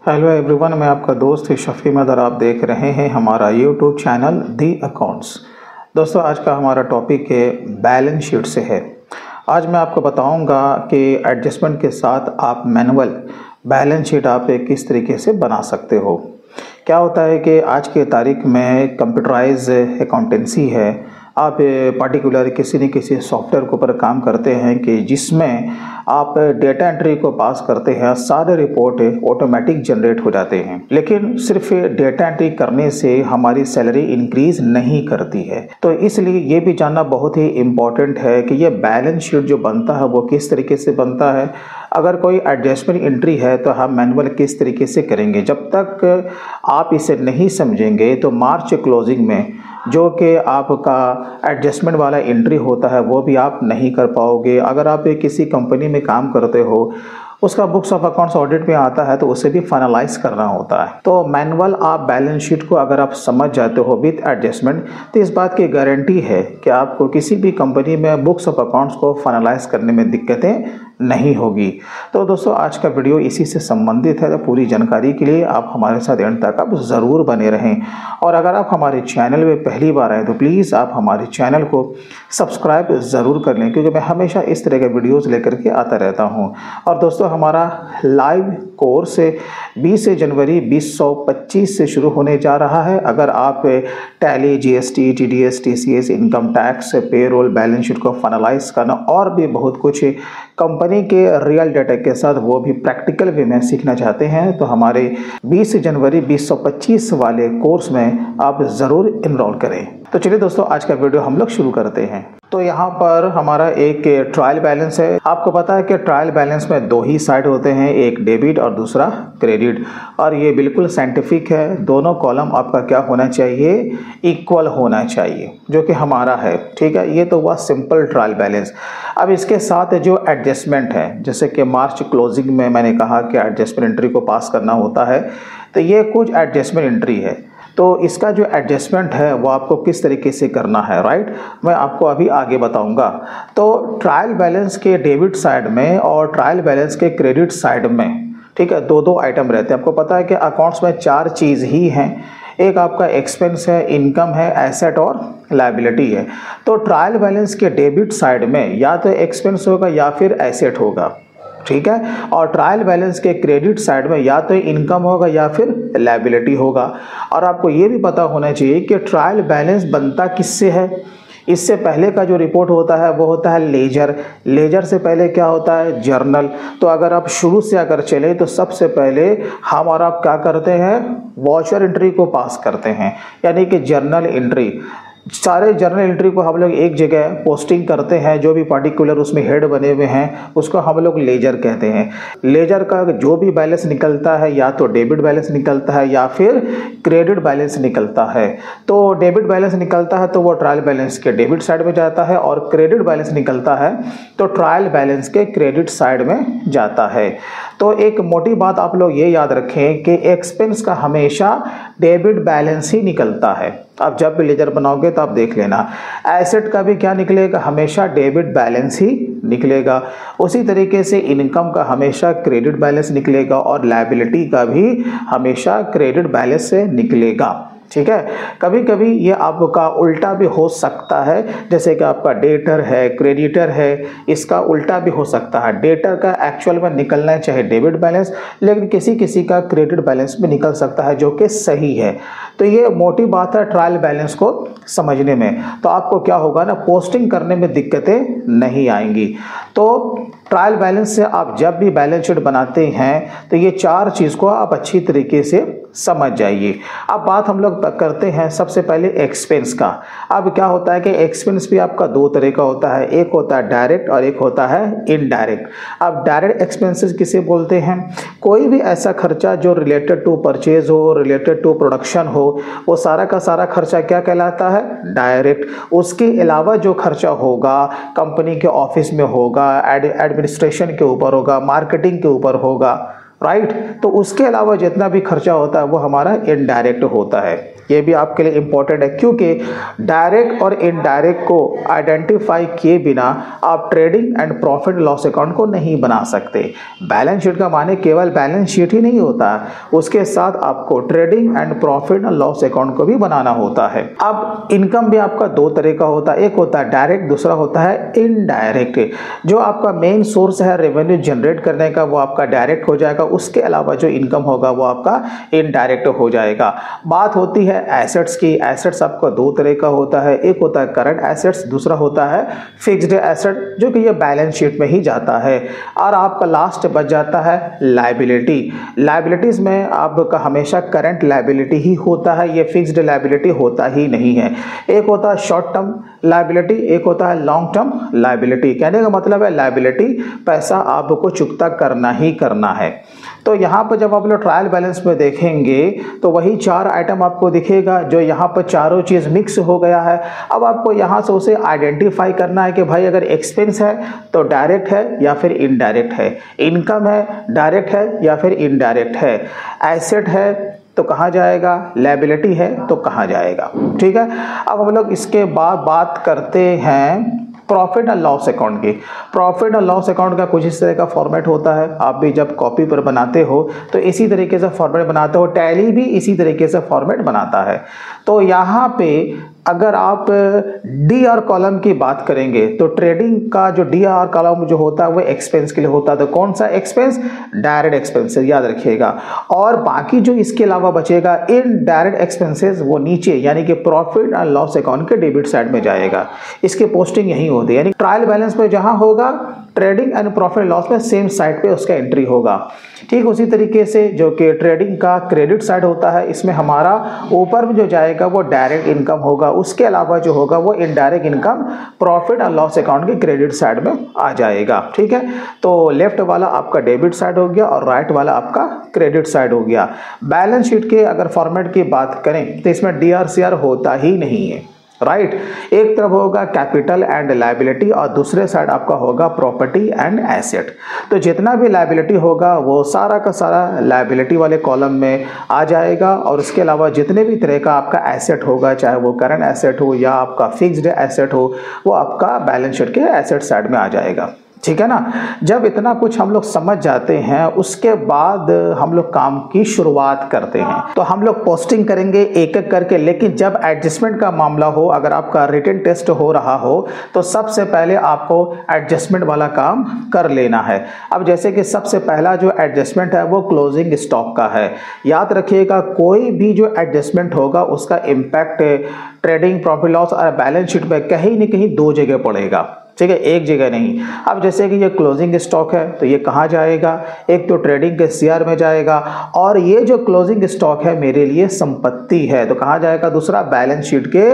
Hello everyone, मैं आपका दोस्त शफ़ी मदर। आप देख रहे हैं हमारा यूट्यूब चैनल दी अकाउंट्स। दोस्तों, आज का हमारा टॉपिक है बैलेंस शीट से है। आज मैं आपको बताऊंगा कि एडजस्टमेंट के साथ आप मैनुअल बैलेंस शीट आप किस तरीके से बना सकते हो। क्या होता है कि आज के तारीख में कंप्यूटराइज अकाउंटेंसी है। आप पार्टिकुलर किसी न किसी सॉफ्टवेयर के ऊपर काम करते हैं कि जिसमें आप डेटा एंट्री को पास करते हैं, सारे रिपोर्ट ऑटोमेटिक जनरेट हो जाते हैं। लेकिन सिर्फ डेटा एंट्री करने से हमारी सैलरी इंक्रीज नहीं करती है। तो इसलिए ये भी जानना बहुत ही इम्पोर्टेंट है कि ये बैलेंस शीट जो बनता है वो किस तरीके से बनता है। अगर कोई एडजस्टमेंट एंट्री है तो हम मैनुअल किस तरीके से करेंगे। जब तक आप इसे नहीं समझेंगे तो मार्च क्लोजिंग में जो कि आपका एडजस्टमेंट वाला एंट्री होता है वो भी आप नहीं कर पाओगे। अगर आप किसी कंपनी में काम करते हो, उसका बुक्स ऑफ अकाउंट्स ऑडिट में आता है तो उसे भी फाइनलाइज करना होता है। तो मैनुअल आप बैलेंस शीट को अगर आप समझ जाते हो विद एडजस्टमेंट, तो इस बात की गारंटी है कि आपको किसी भी कंपनी में बुक्स ऑफ अकाउंट्स को फाइनलाइज करने में दिक्कतें नहीं होगी। तो दोस्तों, आज का वीडियो इसी से संबंधित है। तो पूरी जानकारी के लिए आप हमारे साथ एंड तक आप ज़रूर बने रहें। और अगर आप हमारे चैनल में पहली बार आए तो प्लीज़ आप हमारे चैनल को सब्सक्राइब ज़रूर कर लें, क्योंकि मैं हमेशा इस तरह के वीडियोज़ लेकर के आता रहता हूँ। और दोस्तों, हमारा लाइव कोर्स 20 जनवरी 2025 से शुरू होने जा रहा है। अगर आप tally, GST, TDS, TCS, income tax, payroll, balance sheet को फाइनलाइज करना और भी बहुत कुछ कंपनी के रियल डाटा के साथ वो भी प्रैक्टिकल वे में सीखना चाहते हैं, तो हमारे 20 जनवरी 2025 वाले कोर्स में आप ज़रूर इनरोल करें। तो चलिए दोस्तों, आज का वीडियो हम लोग शुरू करते हैं। तो यहाँ पर हमारा एक ट्रायल बैलेंस है। आपको पता है कि ट्रायल बैलेंस में दो ही साइड होते हैं, एक डेबिट और दूसरा क्रेडिट। और ये बिल्कुल साइंटिफिक है। दोनों कॉलम आपका क्या होना चाहिए, इक्वल होना चाहिए, जो कि हमारा है। ठीक है, ये तो हुआ सिंपल ट्रायल बैलेंस। अब इसके साथ जो एडजस्टमेंट है, जैसे कि मार्च क्लोजिंग में मैंने कहा कि एडजस्टमेंट एंट्री को पास करना होता है, तो ये कुछ एडजस्टमेंट एंट्री है। तो इसका जो एडजस्टमेंट है वो आपको किस तरीके से करना है, राइट, मैं आपको अभी आगे बताऊंगा। तो ट्रायल बैलेंस के डेबिट साइड में और ट्रायल बैलेंस के क्रेडिट साइड में, ठीक है, दो दो आइटम रहते हैं। आपको पता है कि अकाउंट्स में चार चीज़ ही हैं। एक आपका एक्सपेंस है, इनकम है, एसेट और लायबिलिटी है। तो ट्रायल बैलेंस के डेबिट साइड में या तो एक्सपेंस होगा या फिर एसेट होगा, ठीक है। और ट्रायल बैलेंस के क्रेडिट साइड में या तो इनकम होगा या फिर लायबिलिटी होगा। और आपको ये भी पता होना चाहिए कि ट्रायल बैलेंस बनता किससे है। इससे पहले का जो रिपोर्ट होता है वो होता है लेजर। लेजर से पहले क्या होता है, जर्नल। तो अगर आप शुरू से अगर चले तो सबसे पहले हम और आप क्या करते हैं, वॉचर एंट्री को पास करते हैं, यानी कि जर्नल एंट्री। सारे जर्नल एंट्री को हम लोग एक जगह पोस्टिंग करते हैं। जो भी पार्टिकुलर उसमें हेड बने हुए हैं उसको हम लोग लेजर कहते हैं। लेजर का जो भी बैलेंस निकलता है या तो डेबिट बैलेंस निकलता है या फिर क्रेडिट बैलेंस निकलता है। तो डेबिट बैलेंस निकलता है तो वो ट्रायल बैलेंस के डेबिट साइड में जाता है, और क्रेडिट बैलेंस निकलता है तो ट्रायल बैलेंस के क्रेडिट साइड में जाता है। तो एक मोटी बात आप लोग ये याद रखें कि एक्सपेंस का हमेशा डेबिट बैलेंस ही निकलता है। आप जब भी लेजर बनाओगे तो आप देख लेना। एसेट का भी क्या निकलेगा, हमेशा डेबिट बैलेंस ही निकलेगा। उसी तरीके से इनकम का हमेशा क्रेडिट बैलेंस निकलेगा और लायबिलिटी का भी हमेशा क्रेडिट बैलेंस से निकलेगा, ठीक है। कभी कभी ये आपका उल्टा भी हो सकता है, जैसे कि आपका डेटर है, क्रेडिटर है, इसका उल्टा भी हो सकता है। डेटर का एक्चुअल में निकलना है चाहे डेबिट बैलेंस, लेकिन किसी किसी का क्रेडिट बैलेंस भी निकल सकता है, जो कि सही है। तो ये मोटी बात है ट्रायल बैलेंस को समझने में। तो आपको क्या होगा ना, पोस्टिंग करने में दिक्कतें नहीं आएंगी। तो ट्रायल बैलेंस से आप जब भी बैलेंस शीट बनाते हैं तो ये चार चीज़ को आप अच्छी तरीके से समझ जाइए। अब बात हम लोग करते हैं सबसे पहले एक्सपेंस का। अब क्या होता है कि एक्सपेंस भी आपका दो तरह का होता है, एक होता है डायरेक्ट और एक होता है इनडायरेक्ट। अब डायरेक्ट एक्सपेंसेस किसे बोलते हैं, कोई भी ऐसा खर्चा जो रिलेटेड टू परचेज हो, रिलेटेड टू प्रोडक्शन हो, वो सारा का सारा खर्चा क्या कहलाता है, डायरेक्ट। उसके अलावा जो खर्चा होगा कंपनी के ऑफिस में होगा, एडमिनिस्ट्रेशन के ऊपर होगा, मार्केटिंग के ऊपर होगा, राइट। तो उसके अलावा जितना भी खर्चा होता है वो हमारा इनडायरेक्ट होता है। ये भी आपके लिए इम्पोर्टेंट है, क्योंकि डायरेक्ट और इनडायरेक्ट को आइडेंटिफाई किए बिना आप trading and profit loss account को नहीं बना सकते। बैलेंस शीट का माने केवल बैलेंस शीट ही नहीं होता, उसके साथ आपको trading and profit and loss account को भी बनाना होता है। अब इनकम भी आपका दो तरह का होता है, एक होता है डायरेक्ट, दूसरा होता है इनडायरेक्ट। जो आपका मेन सोर्स है रेवेन्यू जनरेट करने का वो आपका डायरेक्ट हो जाएगा, उसके अलावा जो इनकम होगा वो आपका इनडायरेक्ट हो जाएगा। बात होती है एसेट्स की। एसेट्स आपका दो तरह का होता है, एक होता है करंट एसेट्स, दूसरा होता है फिक्स्ड एसेट, जो कि ये बैलेंस शीट में ही जाता है। और आपका लास्ट बच जाता है लायबिलिटी। लायबिलिटीज में आपका हमेशा करंट लायबिलिटी ही होता है, ये फिक्स्ड लायबिलिटी होता ही नहीं है। एक होता है शॉर्ट टर्म लायबिलिटी, एक होता है लॉन्ग टर्म लायबिलिटी। कहने का मतलब है लायबिलिटी पैसा आपको चुकता करना ही करना है। तो यहाँ पर जब आप लोग ट्रायल बैलेंस में देखेंगे तो वही चार आइटम आपको दिखेगा, जो यहाँ पर चारों चीज़ मिक्स हो गया है। अब आपको यहाँ से उसे आइडेंटिफाई करना है कि भाई अगर एक्सपेंस है तो डायरेक्ट है या फिर इनडायरेक्ट है, इनकम है डायरेक्ट है या फिर इनडायरेक्ट है, एसेट है तो कहाँ जाएगा, लायबिलिटी है तो कहाँ जाएगा। ठीक है, अब हम लोग इसके बाद बात करते हैं प्रॉफिट एंड लॉस अकाउंट की। प्रॉफिट एंड लॉस अकाउंट का कुछ इस तरह का फॉर्मेट होता है, आप भी जब कॉपी पर बनाते हो तो इसी तरीके से फॉर्मेट बनाते हो, टैली भी इसी तरीके से फॉर्मेट बनाता है। तो यहाँ पे अगर आप डी आर कॉलम की बात करेंगे तो ट्रेडिंग का जो डी आर कॉलम जो होता है वो एक्सपेंस के लिए होता है। तो कौन सा एक्सपेंस, डायरेक्ट एक्सपेंसेस, याद रखिएगा। और बाकी जो इसके अलावा बचेगा इनडायरेक्ट एक्सपेंसेस, वो नीचे यानी कि प्रॉफिट एंड लॉस अकाउंट के डेबिट साइड में जाएगा। इसकी पोस्टिंग यही होती है, यानी ट्रायल बैलेंस में जहां होगा ट्रेडिंग एंड प्रॉफिट लॉस में सेम साइड पे उसका एंट्री होगा। ठीक उसी तरीके से जो कि ट्रेडिंग का क्रेडिट साइड होता है, इसमें हमारा ऊपर में जो जाएगा वो डायरेक्ट इनकम होगा, उसके अलावा जो होगा वो indirect income profit and loss account के क्रेडिट साइड में आ जाएगा। ठीक है, तो लेफ्ट वाला आपका डेबिट साइड हो गया और राइट वाला आपका क्रेडिट साइड हो गया। बैलेंस शीट के अगर फॉर्मेट की बात करें तो इसमें DRCR होता ही नहीं है, राइट। एक तरफ होगा कैपिटल एंड लायबिलिटी और दूसरे साइड आपका होगा प्रॉपर्टी एंड एसेट। तो जितना भी लायबिलिटी होगा वो सारा का सारा लायबिलिटी वाले कॉलम में आ जाएगा, और उसके अलावा जितने भी तरह का आपका एसेट होगा, चाहे वो करंट एसेट हो या आपका फिक्स्ड एसेट हो, वो आपका बैलेंस शीट के एसेट साइड में आ जाएगा। ठीक है ना। जब इतना कुछ हम लोग समझ जाते हैं उसके बाद हम लोग काम की शुरुआत करते हैं। तो हम लोग पोस्टिंग करेंगे एक एक करके, लेकिन जब एडजस्टमेंट का मामला हो, अगर आपका रिटन टेस्ट हो रहा हो तो सबसे पहले आपको एडजस्टमेंट वाला काम कर लेना है। अब जैसे कि सबसे पहला जो एडजस्टमेंट है वो क्लोजिंग स्टॉक का है। याद रखिएगा कोई भी जो एडजस्टमेंट होगा उसका इम्पैक्ट ट्रेडिंग प्रॉफिट लॉस और बैलेंस शीट में कहीं न कहीं दो जगह पड़ेगा। ठीक है, एक जगह नहीं। अब जैसे कि ये क्लोजिंग स्टॉक है तो ये कहाँ जाएगा, एक तो ट्रेडिंग के शेयर में जाएगा, और ये जो क्लोजिंग स्टॉक है मेरे लिए संपत्ति है तो कहाँ जाएगा, दूसरा बैलेंस शीट के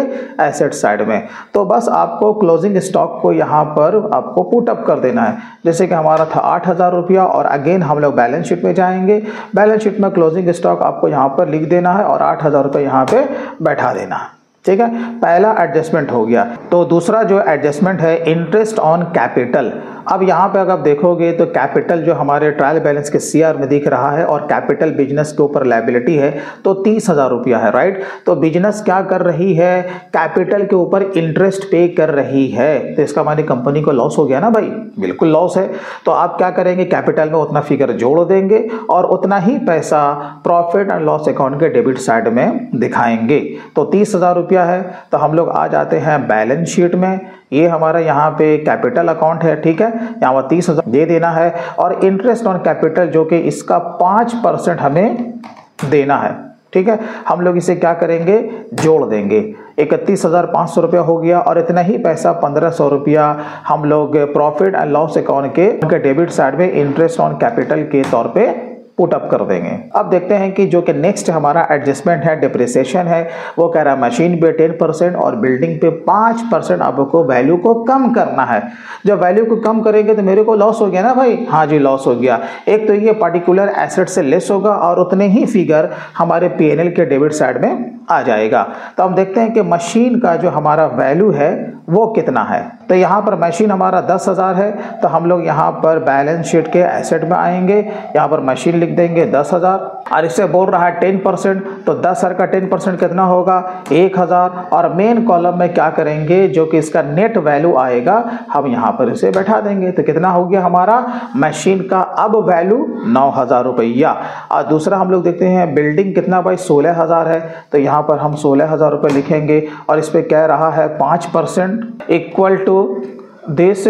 एसेट साइड में। तो बस आपको क्लोजिंग स्टॉक को यहाँ पर आपको पुट अप कर देना है। जैसे कि हमारा था 8,000 रुपया, और अगेन हम लोग बैलेंस शीट में जाएंगे, बैलेंस शीट में क्लोजिंग स्टॉक आपको यहाँ पर लिख देना है और 8,000 रुपये यहाँ पे बैठा देना है। ठीक है, पहला एडजस्टमेंट हो गया। तो दूसरा जो एडजस्टमेंट है इंटरेस्ट ऑन कैपिटल। अब यहाँ पे अगर आप देखोगे तो कैपिटल जो हमारे ट्रायल बैलेंस के CR में दिख रहा है और कैपिटल बिजनेस के ऊपर लायबिलिटी है तो 30,000 रुपया है, राइट। तो बिजनेस क्या कर रही है, कैपिटल के ऊपर इंटरेस्ट पे कर रही है, तो इसका माने कंपनी को लॉस हो गया ना भाई, बिल्कुल लॉस है। तो आप क्या करेंगे, कैपिटल में उतना फिगर जोड़ देंगे और उतना ही पैसा प्रॉफिट एंड लॉस अकाउंट के डेबिट साइड में दिखाएंगे। तो 30,000 रुपया है। तो हम लोग आ जाते हैं बैलेंस शीट में, ये हमारा यहाँ पे कैपिटल अकाउंट है। ठीक है, यहाँ पर 30,000 दे देना है, और इंटरेस्ट ऑन कैपिटल जो कि इसका 5% हमें देना है। ठीक है, हम लोग इसे क्या करेंगे, जोड़ देंगे। 31,500 रुपया हो गया, और इतना ही पैसा 1,500 रुपया हम लोग प्रॉफिट एंड लॉस अकाउंट के डेबिट साइड में इंटरेस्ट ऑन कैपिटल के तौर पे पुट अप कर देंगे। अब देखते हैं कि जो कि नेक्स्ट हमारा एडजस्टमेंट है डिप्रिसिएशन है, वो कह रहा है मशीन पे 10% और बिल्डिंग पे 5% आपको वैल्यू को कम करना है। जब वैल्यू को कम करेंगे तो मेरे को लॉस हो गया ना भाई, हाँ जी लॉस हो गया। एक तो ये पर्टिकुलर एसेट से लेस होगा और उतने ही फिगर हमारे P&L के डेबिट साइड में आ जाएगा। तो हम देखते हैं कि मशीन का जो हमारा वैल्यू है वो कितना है। तो यहाँ पर मशीन हमारा 10,000 है, तो हम लोग यहाँ पर बैलेंस शीट के एसेट में आएंगे, यहाँ पर मशीन लिख देंगे 10,000। और इससे बोल रहा है 10%, तो 10,000 का 10% कितना होगा 1,000। और मेन कॉलम में क्या करेंगे, जो कि इसका नेट वैल्यू आएगा हम यहाँ पर इसे बैठा देंगे। तो कितना हो गया हमारा मशीन का अब वैल्यू 9,000 रुपया। और दूसरा हम लोग देखते हैं बिल्डिंग कितना भाई 16,000 है, तो यहाँ पर हम 16,000 रुपये लिखेंगे और इस पे कह रहा है 5% equal to this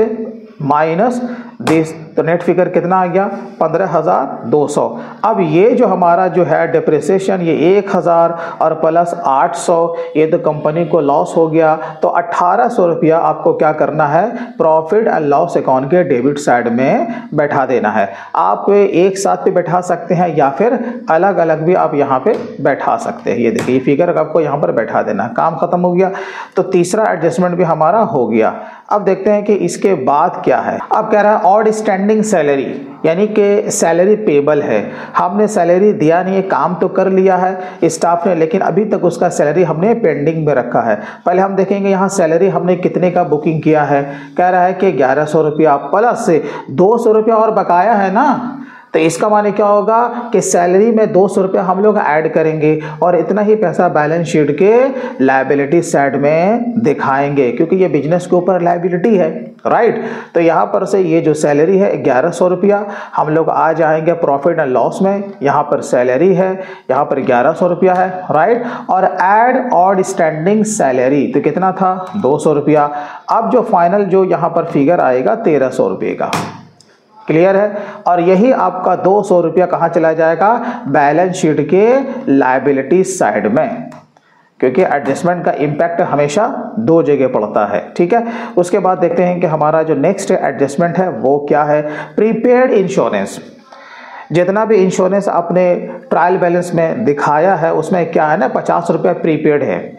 minus this, तो नेट फिगर कितना आ गया 15,200। अब ये जो हमारा जो है डिप्रिसिएशन ये 1,000 और प्लस 800, ये तो कंपनी को लॉस हो गया। तो 1,800 रुपया आपको क्या करना है प्रॉफिट एंड लॉस अकाउंट के डेबिट साइड में बैठा देना है। आप एक साथ भी बैठा सकते हैं या फिर अलग अलग भी आप यहाँ पे बैठा सकते हैं। ये देखिए ये फिगर आपको यहाँ पर बैठा देना, काम खत्म हो गया। तो तीसरा एडजस्टमेंट भी हमारा हो गया। अब देखते हैं कि इसके बाद क्या है। अब कह रहा है ऑड स्टैंडिंग सैलरी, यानी कि सैलरी पेबल है। हमने सैलरी दिया नहीं है, काम तो कर लिया है स्टाफ ने, लेकिन अभी तक उसका सैलरी हमने पेंडिंग में रखा है। पहले हम देखेंगे यहाँ सैलरी हमने कितने का बुकिंग किया है। कह रहा है कि 1,100 रुपया प्लस 200 रुपया और बकाया है ना, तो इसका माने क्या होगा कि सैलरी में 200 रुपया हम लोग ऐड करेंगे और इतना ही पैसा बैलेंस शीट के लायबिलिटी साइड में दिखाएंगे, क्योंकि ये बिजनेस के ऊपर लायबिलिटी है, राइट। तो यहाँ पर से ये जो सैलरी है 1,100 रुपया, हम लोग आ जाएंगे प्रॉफिट एंड लॉस में। यहाँ पर सैलरी है, यहाँ पर 1,100 रुपया है, राइट। और ऐड ऑड स्टैंडिंग सैलरी, तो कितना था 200 रुपया। अब जो फाइनल जो यहाँ पर फिगर आएगा 1,300 रुपये का, क्लियर है। और यही आपका 200 रुपया कहाँ चला जाएगा बैलेंस शीट के लायबिलिटी साइड में, क्योंकि एडजस्टमेंट का इंपैक्ट हमेशा दो जगह पड़ता है, ठीक है। उसके बाद देखते हैं कि हमारा जो नेक्स्ट एडजस्टमेंट है वो क्या है। प्रीपेड इंश्योरेंस, जितना भी इंश्योरेंस आपने ट्रायल बैलेंस में दिखाया है उसमें क्या है ना 50 रुपया प्रीपेड है,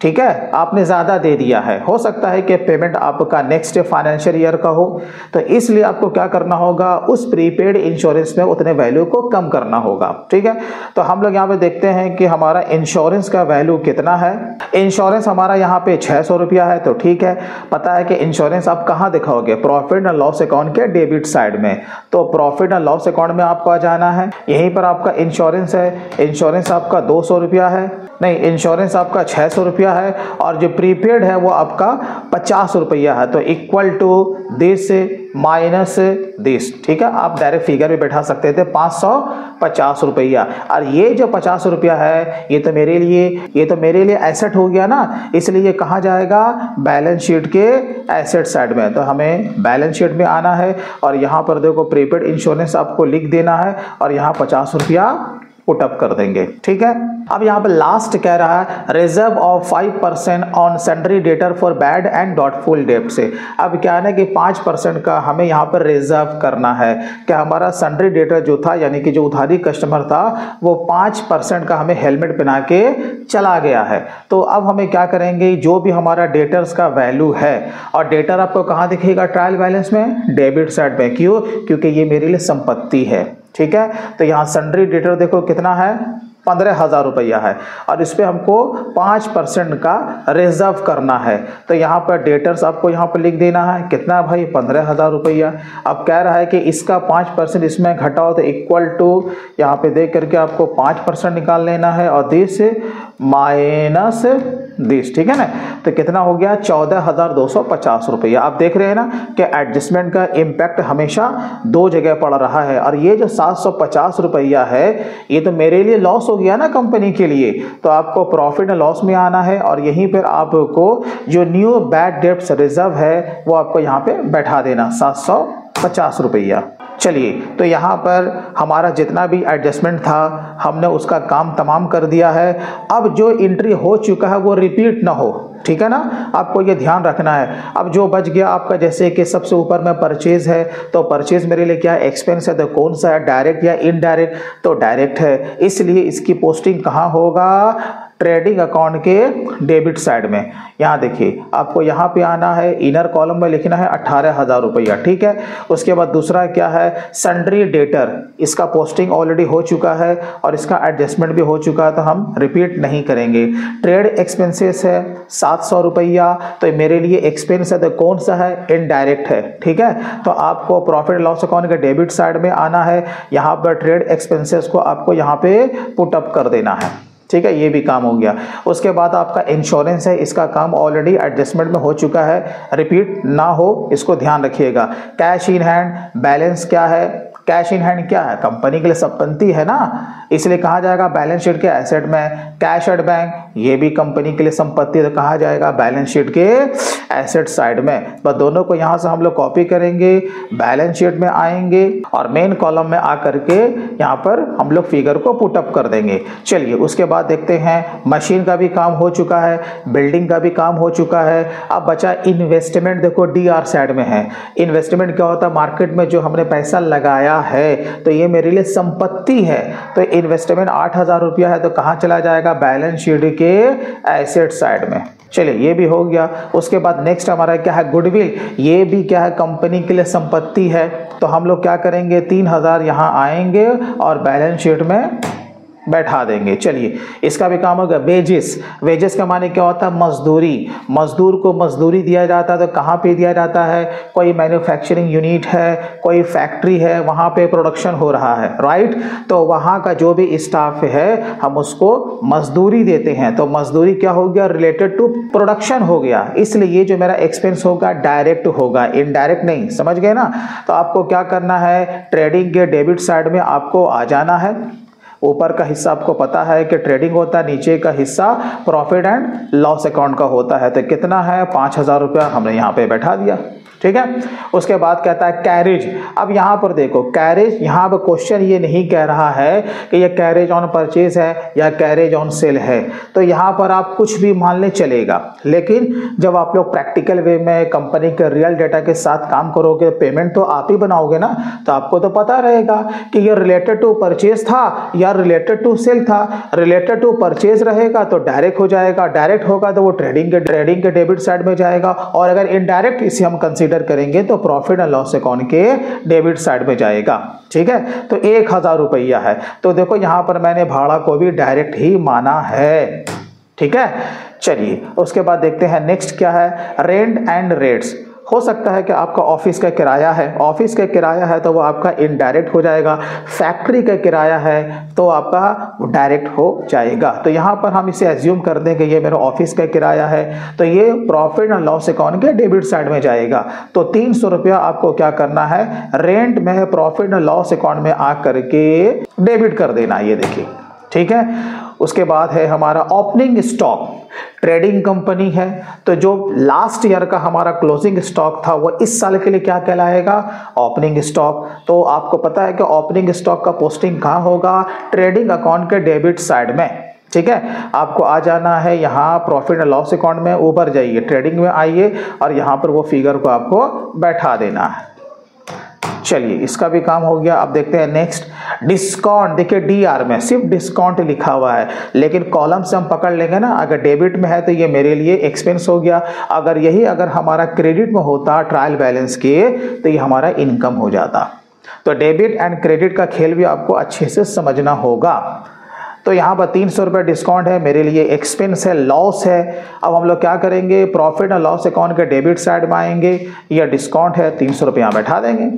ठीक है। आपने ज़्यादा दे दिया है, हो सकता है कि पेमेंट आपका नेक्स्ट फाइनेंशियल ईयर का हो, तो इसलिए आपको क्या करना होगा उस प्रीपेड इंश्योरेंस में उतने वैल्यू को कम करना होगा, ठीक है। तो हम लोग यहाँ पे देखते हैं कि हमारा इंश्योरेंस का वैल्यू कितना है। इंश्योरेंस हमारा यहाँ पे 600 रुपया है, तो ठीक है। पता है कि इंश्योरेंस आप कहाँ दिखाओगे प्रॉफिट एंड लॉस अकाउंट के डेबिट साइड में, तो प्रॉफिट एंड लॉस अकाउंट में आपको आ जाना है। यहीं पर आपका इंश्योरेंस है, इंश्योरेंस आपका 200 रुपया है, नहीं इंश्योरेंस आपका 600 रुपया है, और जो प्रीपेड है वो आपका 50 रुपया है। तो equal to this minus this, ठीक है। आप डायरेक्ट फिगर भी बैठा सकते थे 550 रुपया। और ये जो 50 रुपया है ये तो मेरे लिए एसेट हो गया ना, इसलिए ये कहाँ जाएगा बैलेंस शीट के एसेट साइड में। तो हमें बैलेंस शीट में आना है और यहाँ पर देखो प्रीपेड इंश्योरेंस आपको लिख देना है और यहाँ 50 रुपया पुट अप कर देंगे, ठीक है। अब यहाँ पर लास्ट कह रहा है reserve of 5% on sundry debtor for bad and doubtful डेब्ट से। अब क्या है ना कि 5% का हमें यहाँ पर रिजर्व करना है कि हमारा सन्ड्री डेटर जो था यानी कि जो उधारी कस्टमर था वो 5% का हमें हेलमेट पहना के चला गया है। तो अब हमें क्या करेंगे जो भी हमारा डेटर्स का वैल्यू है, और डेटर आपको कहाँ दिखेगा ट्रायल बैलेंस में डेबिट साइड में, क्यों क्योंकि ये मेरे लिए संपत्ति है, ठीक है। तो यहाँ सन्ड्री डेटर देखो कितना है 15,000 रुपया है और इस पे हमको 5% का रिजर्व करना है। तो यहाँ पर डेटर्स आपको यहाँ पर लिख देना है कितना भाई 15,000 रुपया। अब कह रहा है कि इसका 5% इसमें घटाओ तो इक्वल टू यहाँ पे देख करके आपको 5% निकाल लेना है और दिस माइनस दिस, ठीक है ना। तो कितना हो गया 14,250 रुपया। आप देख रहे हैं ना कि एडजस्टमेंट का इम्पैक्ट हमेशा दो जगह पड़ रहा है। और ये जो 750 रुपया है ये तो मेरे लिए लॉस हो गया ना कंपनी के लिए, तो आपको प्रॉफिट एंड लॉस में आना है और यहीं पर आपको जो न्यू बैड डेब्ट्स रिजर्व है वो आपको यहाँ पे बैठा देना 750 रुपया। चलिए तो यहाँ पर हमारा जितना भी एडजस्टमेंट था हमने उसका काम तमाम कर दिया है। अब जो एंट्री हो चुका है वो रिपीट ना हो, ठीक है ना, आपको ये ध्यान रखना है। अब जो बच गया आपका जैसे कि सबसे ऊपर में परचेज है, तो परचेज मेरे लिए क्या है एक्सपेंस है, तो कौन सा है डायरेक्ट या इनडायरेक्ट, तो डायरेक्ट है, इसलिए इसकी पोस्टिंग कहाँ होगा ट्रेडिंग अकाउंट के डेबिट साइड में। यहाँ देखिए आपको यहाँ पे आना है, इनर कॉलम में लिखना है 18,000 रुपया, ठीक है। उसके बाद दूसरा क्या है, सन्ड्री डेटर, इसका पोस्टिंग ऑलरेडी हो चुका है और इसका एडजस्टमेंट भी हो चुका है, तो हम रिपीट नहीं करेंगे। ट्रेड एक्सपेंसेस है 700 रुपया, तो मेरे लिए एक्सपेंस है, तो कौन सा है, इनडायरेक्ट है, ठीक है। तो आपको प्रॉफिट लॉस अकाउंट के डेबिट साइड में आना है, यहाँ पर ट्रेड एक्सपेंसेस को आपको यहाँ पे पुट अप कर देना है, ठीक है। ये भी काम हो गया। उसके बाद आपका इंश्योरेंस है, इसका काम ऑलरेडी एडजस्टमेंट में हो चुका है, रिपीट ना हो इसको ध्यान रखिएगा। कैश इन हैंड बैलेंस क्या है, कैश इन हैंड क्या है, कंपनी के लिए संपत्ति है ना, इसलिए कहा जाएगा बैलेंस शीट के एसेट में। कैश एट बैंक, ये भी कंपनी के लिए संपत्ति, तो कहा जाएगा बैलेंस शीट के एसेट साइड में। तो दोनों को यहां से हम लोग कॉपी करेंगे, बैलेंस शीट में आएंगे और मेन कॉलम में आकर के यहां पर हम लोग फिगर को पुट अप कर देंगे। चलिए उसके बाद देखते हैं, मशीन का भी काम हो चुका है, बिल्डिंग का भी काम हो चुका है। अब बचा इन्वेस्टमेंट, देखो डीआर साइड में है। इन्वेस्टमेंट क्या होता है, मार्केट में जो हमने पैसा लगाया है, तो ये मेरे लिए संपत्ति है, तो इन्वेस्टमेंट 8,000 रुपया है, तो कहां चला जाएगा, बैलेंस शीट के एसेट साइड में। चलिए ये भी हो गया। उसके बाद नेक्स्ट हमारा क्या है, गुडविल, ये भी क्या है, कंपनी के लिए संपत्ति है, तो हम लोग क्या करेंगे, 3,000 यहां आएंगे और बैलेंस शीट में बैठा देंगे। चलिए इसका भी काम होगा। वेजेस, वेजेस का माने क्या होता है, मजदूरी। मजदूर को मजदूरी दिया जाता है, तो कहाँ पे दिया जाता है, कोई मैन्युफैक्चरिंग यूनिट है, कोई फैक्ट्री है, वहाँ पे प्रोडक्शन हो रहा है, राइट। तो वहाँ का जो भी स्टाफ है हम उसको मजदूरी देते हैं, तो मजदूरी क्या हो गया, रिलेटेड टू प्रोडक्शन हो गया, इसलिए ये जो मेरा एक्सपेंस होगा डायरेक्ट होगा, इनडायरेक्ट नहीं, समझ गए ना। तो आपको क्या करना है, ट्रेडिंग के डेबिट साइड में आपको आ जाना है। ऊपर का हिस्सा आपको पता है कि ट्रेडिंग होता है, नीचे का हिस्सा प्रॉफिट एंड लॉस अकाउंट का होता है, तो कितना है, 5,000 रुपया हमने यहाँ पे बैठा दिया, ठीक है। उसके बाद कहता है कैरेज। अब यहाँ पर देखो कैरेज, यहाँ पर क्वेश्चन ये नहीं कह रहा है कि ये कैरेज ऑन परचेज है या कैरेज ऑन सेल है, तो यहाँ पर आप कुछ भी मान ले चलेगा, लेकिन जब आप लोग प्रैक्टिकल वे में कंपनी के रियल डेटा के साथ काम करोगे, पेमेंट तो आप ही बनाओगे ना, तो आपको तो पता रहेगा कि ये रिलेटेड टू परचेज था या रिलेटेड टू सेल था। रिलेटेड टू परचेज रहेगा तो डायरेक्ट हो जाएगा, डायरेक्ट होगा तो वो ट्रेडिंग के डेबिट साइड में जाएगा, और अगर इनडायरेक्ट इसे हम कंसीडर करेंगे तो प्रॉफिट एंड लॉस अकाउंट के डेबिट साइड में जाएगा, ठीक है। तो 1,000 रुपया है, तो देखो यहां पर मैंने भाड़ा को भी डायरेक्ट ही माना है, ठीक है। चलिए उसके बाद देखते हैं नेक्स्ट क्या है, रेंट एंड रेट्स। हो सकता है कि आपका ऑफिस का किराया है, ऑफिस का किराया है तो वो आपका इनडायरेक्ट हो जाएगा, फैक्ट्री का किराया है तो आपका डायरेक्ट हो जाएगा। तो यहाँ पर हम इसे एज्यूम कर दें कि ये मेरा ऑफिस का किराया है, तो ये प्रॉफिट एंड लॉस अकाउंट के डेबिट साइड में जाएगा। तो 300 रुपया आपको क्या करना है, रेंट में प्रॉफिट एंड लॉस अकाउंट में आ करके डेबिट कर देना, ये देखिए, ठीक है। उसके बाद है हमारा ओपनिंग स्टॉक। ट्रेडिंग कंपनी है तो जो लास्ट ईयर का हमारा क्लोजिंग स्टॉक था वो इस साल के लिए क्या कहलाएगा, ओपनिंग स्टॉक। तो आपको पता है कि ओपनिंग स्टॉक का पोस्टिंग कहाँ होगा, ट्रेडिंग अकाउंट के डेबिट साइड में, ठीक है। आपको आ जाना है यहाँ प्रॉफिट एंड लॉस अकाउंट में, ऊपर जाइए ट्रेडिंग में आइए और यहाँ पर वो फिगर को आपको बैठा देना है। चलिए इसका भी काम हो गया। अब देखते हैं नेक्स्ट, डिस्काउंट। देखिए डीआर में सिर्फ डिस्काउंट लिखा हुआ है, लेकिन कॉलम से हम पकड़ लेंगे ना, अगर डेबिट में है तो ये मेरे लिए एक्सपेंस हो गया, अगर हमारा क्रेडिट में होता ट्रायल बैलेंस के तो ये हमारा इनकम हो जाता। तो डेबिट एंड क्रेडिट का खेल भी आपको अच्छे से समझना होगा। तो यहाँ पर 300 रुपये डिस्काउंट है, मेरे लिए एक्सपेंस है, लॉस है। अब हम लोग क्या करेंगे, प्रॉफिट एंड लॉस अकाउंट के डेबिट साइड में आएंगे, यह डिस्काउंट है 300 रुपये यहाँ बैठा देंगे,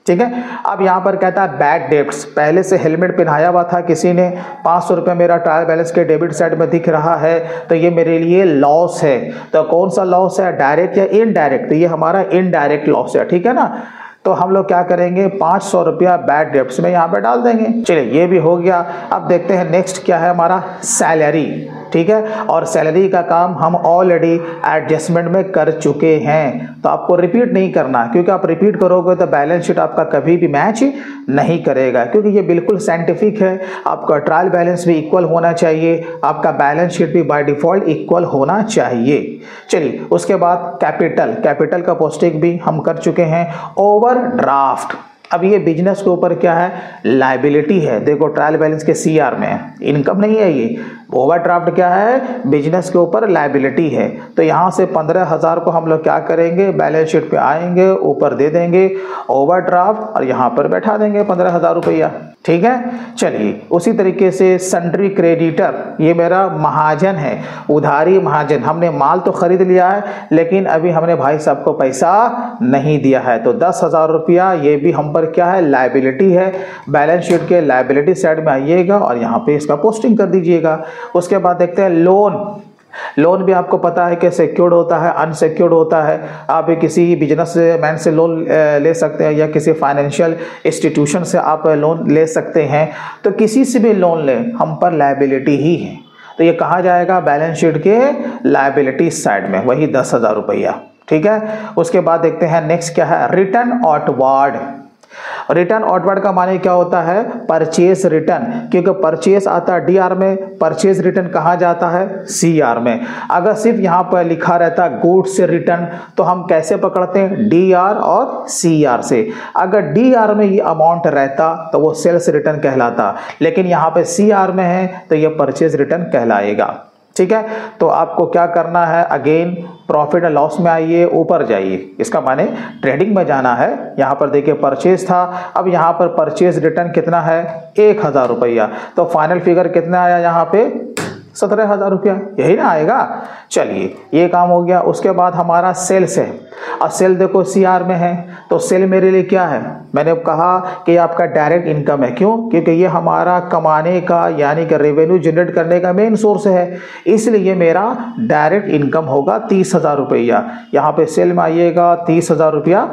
ठीक है। अब यहाँ पर कहता है बैड डेब्ट्स, पहले से हेलमेट पहनाया हुआ था किसी ने, 500 रुपये मेरा ट्रायल बैलेंस के डेबिट साइड में दिख रहा है, तो ये मेरे लिए लॉस है। तो कौन सा लॉस है, डायरेक्ट या इनडायरेक्ट, तो ये हमारा इनडायरेक्ट लॉस है, ठीक है ना। तो हम लोग क्या करेंगे, 500 रुपया बैड डेब्ट्स में यहाँ पे डाल देंगे। चलिए ये भी हो गया। अब देखते हैं नेक्स्ट क्या है हमारा, सैलरी, ठीक है। और सैलरी का काम हम ऑलरेडी एडजस्टमेंट में कर चुके हैं, तो आपको रिपीट नहीं करना, क्योंकि आप रिपीट करोगे तो बैलेंस शीट आपका कभी भी मैच नहीं करेगा, क्योंकि ये बिल्कुल साइंटिफिक है। आपका ट्रायल बैलेंस भी इक्वल होना चाहिए, आपका बैलेंस शीट भी बाय डिफॉल्ट इक्वल होना चाहिए। चलिए उसके बाद कैपिटल, कैपिटल का पोस्टिंग भी हम कर चुके हैं। ओवरड्राफ्ट, अब ये बिजनेस के ऊपर क्या है, लायबिलिटी है। देखो ट्रायल बैलेंस के सीआर में, इनकम नहीं है ये, ओवरड्राफ्ट क्या है, बिजनेस के ऊपर लायबिलिटी है। तो यहाँ से 15,000 को हम लोग क्या करेंगे, बैलेंस शीट पे आएंगे, ऊपर दे देंगे ओवरड्राफ्ट और यहाँ पर बैठा देंगे 15,000 रुपया। ठीक है, चलिए उसी तरीके से सन्ड्री क्रेडिटर, ये मेरा महाजन है, उधारी महाजन। हमने माल तो खरीद लिया है लेकिन अभी हमने भाई साहब को पैसा नहीं दिया है, तो 10,000 रुपया ये भी हम पर क्या है, लायबिलिटी है। बैलेंस शीट के लायबिलिटी साइड में आइएगा और यहाँ पे इसका पोस्टिंग कर दीजिएगा। उसके बाद देखते हैं लोन। लोन भी आपको पता है कि सिक्योर्ड होता है, अनसिक्योर्ड होता है। आप किसी बिजनेस मैन से लोन ले सकते हैं या किसी फाइनेंशियल इंस्टीट्यूशन से आप लोन ले सकते हैं। तो किसी से भी लोन लें, हम पर लायबिलिटी ही है, तो ये कहाँ जाएगा, बैलेंस शीट के लायबिलिटी साइड में, वही 10,000 रुपया। ठीक है, उसके बाद देखते हैं नेक्स्ट क्या है, रिटर्न आउटवार्ड। रिटर्न आउटवार्ड का माने क्या होता है, परचेज रिटर्न, क्योंकि परचेज आता है डीआर में, परचेज रिटर्न कहाँ जाता है, सीआर में। अगर सिर्फ यहाँ पर लिखा रहता गुड्स से रिटर्न तो हम कैसे पकड़ते हैं, डीआर और सीआर से। अगर डीआर में ये अमाउंट रहता तो वो सेल्स रिटर्न कहलाता, लेकिन यहाँ पे सीआर में है तो ये परचेज रिटर्न कहलाएगा। ठीक है, तो आपको क्या करना है, अगेन प्रॉफिट एंड लॉस में आइए, ऊपर जाइए, इसका माने ट्रेडिंग में जाना है। यहाँ पर देखिए परचेज था, अब यहाँ पर परचेज रिटर्न कितना है, 1,000 रुपया, तो फाइनल फिगर कितना आया यहाँ पे, 17,000 रुपया, यही ना आएगा। चलिए ये काम हो गया। उसके बाद हमारा सेल्स है, और सेल देखो सीआर में है, तो सेल मेरे लिए क्या है, मैंने कहा कि आपका डायरेक्ट इनकम है। क्यों, क्योंकि ये हमारा कमाने का यानी कि रेवेन्यू जनरेट करने का मेन सोर्स है, इसलिए ये मेरा डायरेक्ट इनकम होगा 30,000 रुपया। यहाँ पे सेल में आइएगा, 30,000 रुपया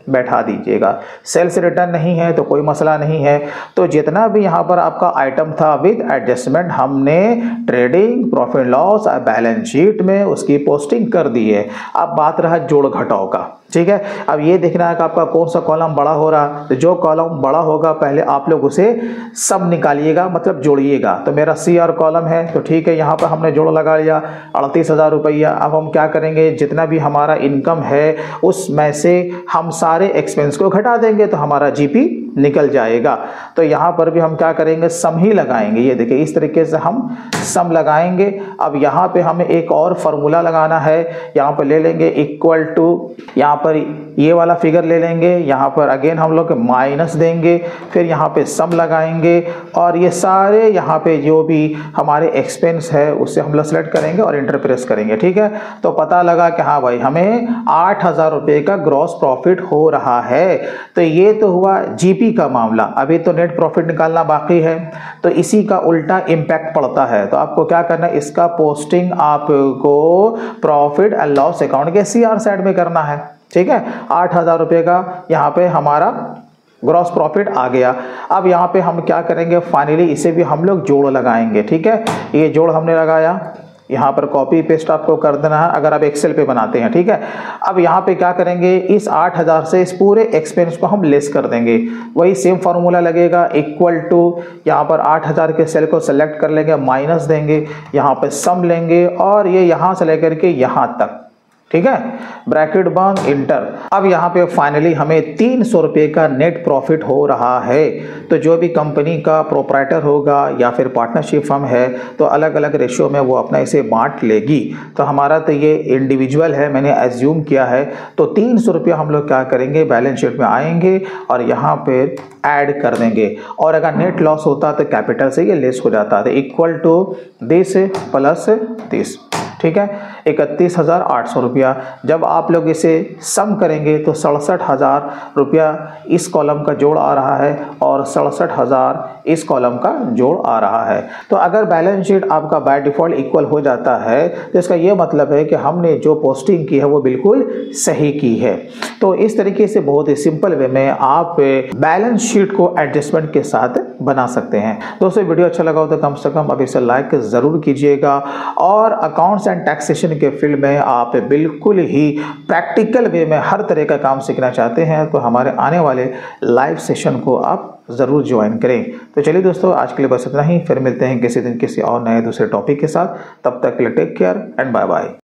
बैठा दीजिएगा। सेल्स रिटर्न नहीं है तो कोई मसला नहीं है। तो जितना भी यहाँ पर आपका आइटम था विद एडजस्टमेंट हमने ट्रेडिंग, प्रॉफिट लॉस और बैलेंस शीट में उसकी पोस्टिंग कर दी है। अब बात रहा जोड़ घटाव का। ठीक है, अब ये देखना है कि आपका कौन सा कॉलम बड़ा हो रहा है। तो जो कॉलम बड़ा होगा पहले आप लोग उसे सब निकालिएगा, मतलब जोड़िएगा। तो मेरा सीआर कॉलम है, तो ठीक है, यहाँ पर हमने जोड़ लगा लिया 38,000 रुपया। अब हम क्या करेंगे, जितना भी हमारा इनकम है उसमें से हम सारे एक्सपेंस को घटा देंगे तो हमारा जीपी निकल जाएगा। तो यहाँ पर भी हम क्या करेंगे, सम ही लगाएंगे। ये देखिए इस तरीके से हम सम लगाएंगे। अब यहाँ पे हमें एक और फॉर्मूला लगाना है, यहाँ पर ले लेंगे इक्वल टू, यहाँ पर ये वाला फिगर ले लेंगे, यहाँ पर अगेन हम लोग माइनस देंगे, फिर यहाँ पे सम लगाएंगे और ये सारे यहाँ पे जो भी हमारे एक्सपेंस है उससे हम लोग सेलेक्ट करेंगे और इंटर प्रेस करेंगे। ठीक है, तो पता लगा कि हाँ भाई हमें 8,000 रुपये का ग्रॉस प्रॉफिट हो रहा है। तो ये तो हुआ जीपी का मामला। अभी तो नेट प्रॉफिट निकालना बाकी है, तो इसी का उल्टा इम्पैक्ट पड़ता है। तो आपको क्या करना है, इसका पोस्टिंग आपको प्रॉफिट एंड लॉस अकाउंट के सीआर साइड में करना है। ठीक है, 8,000 रुपये का यहाँ पे हमारा ग्रॉस प्रॉफिट आ गया। अब यहाँ पे हम क्या करेंगे, फाइनली इसे भी हम लोग जोड़ लगाएंगे। ठीक है, ये जोड़ हमने लगाया, यहाँ पर कॉपी पेस्ट आपको कर देना है अगर आप एक्सेल पे बनाते हैं। ठीक है, अब यहाँ पे क्या करेंगे, इस 8,000 से इस पूरे एक्सपेंस को हम लेस कर देंगे। वही सेम फार्मूला लगेगा, इक्वल टू, यहाँ पर 8,000 के सेल को सेलेक्ट कर लेंगे, माइनस देंगे, यहाँ पे सम लेंगे और ये यहाँ से लेकर के यहाँ तक। ठीक है, ब्रैकेट बंद, इंटर। अब यहाँ पे फाइनली हमें 300 रुपये का नेट प्रॉफिट हो रहा है। तो जो भी कंपनी का प्रोप्राइटर होगा या फिर पार्टनरशिप फर्म है तो अलग अलग रेशियो में वो अपना इसे बांट लेगी। तो हमारा तो ये इंडिविजुअल है, मैंने एज्यूम किया है। तो 300 रुपया हम लोग क्या करेंगे, बैलेंस शीट में आएंगे और यहाँ पे ऐड कर देंगे। और अगर नेट लॉस होता तो कैपिटल से ये लेस हो जाता है, इक्वल टू 10 प्लस 30। ठीक है, 31,800 रुपया। जब आप लोग इसे सम करेंगे तो 67,000 रुपया इस कॉलम का जोड़ आ रहा है और 67,000 इस कॉलम का जोड़ आ रहा है। तो अगर बैलेंस शीट आपका बाय डिफॉल्ट इक्वल हो जाता है तो इसका ये मतलब है कि हमने जो पोस्टिंग की है वो बिल्कुल सही की है। तो इस तरीके से बहुत ही सिंपल वे में आप बैलेंस शीट को एडजस्टमेंट के साथ बना सकते हैं। दोस्तों वीडियो अच्छा लगा हो तो कम से कम अभी इसे लाइक ज़रूर कीजिएगा। और अकाउंट्स एंड टैक्सेशन के फील्ड में आप बिल्कुल ही प्रैक्टिकल वे में हर तरह का काम सीखना चाहते हैं तो हमारे आने वाले लाइव सेशन को आप ज़रूर ज्वाइन करें। तो चलिए दोस्तों, आज के लिए बस इतना ही। फिर मिलते हैं किसी दिन किसी और नए दूसरे टॉपिक के साथ। तब तक के लिए take care and bye bye.